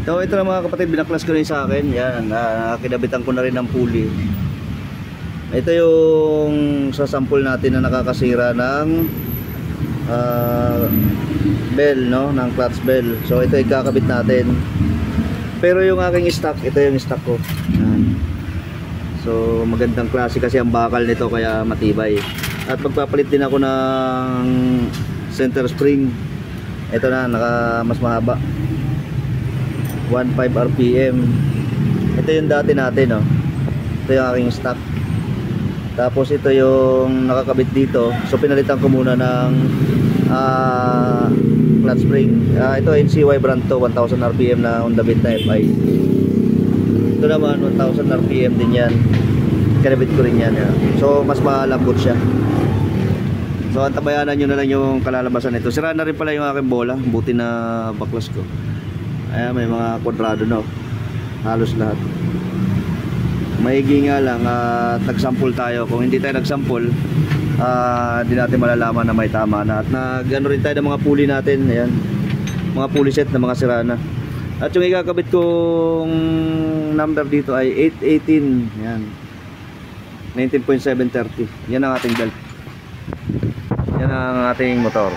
So ito na mga kapatid, binaklas ko rin sa akin. Yan, kinabitan ko na rin ng pulley. Ito yung sa sample natin na nakakasira ng bell, no, ng clutch bell. So ito ikakabit natin. Pero yung aking stock, ito yung stock ko. Yan. So magandang klase kasi ang bakal nito, kaya matibay. At magpapalit din ako ng center spring. Ito na, mas mahaba, 1.5 RPM. Ito yung dati natin, no? Ito yung aking stock. Tapos ito yung nakakabit dito. So pinalitan ko muna ng clutch spring. Ito NCY brand to, 1000 RPM na Honda Beat na FI. Ito naman 1000 RPM din yan. Kinabit ko rin yan, ya. So mas malambot siya. So antabayanan nyo na lang yung kalalabasan nito. Sira na rin pala yung aking bola. Buti na baklas ko. Ayan, may mga kwadrado na, halos lahat. Maigi nga lang, nagsample tayo. Kung hindi tayo nagsample, hindi natin malalaman na may tama na. At nag-ano rin tayo ng mga pulley natin. Ayan, mga pulley set na mga sira na. At yung ikakabit kong number dito ay 818. Ayan, 19.730. Yan ang ating belt. Yan ang ating motor.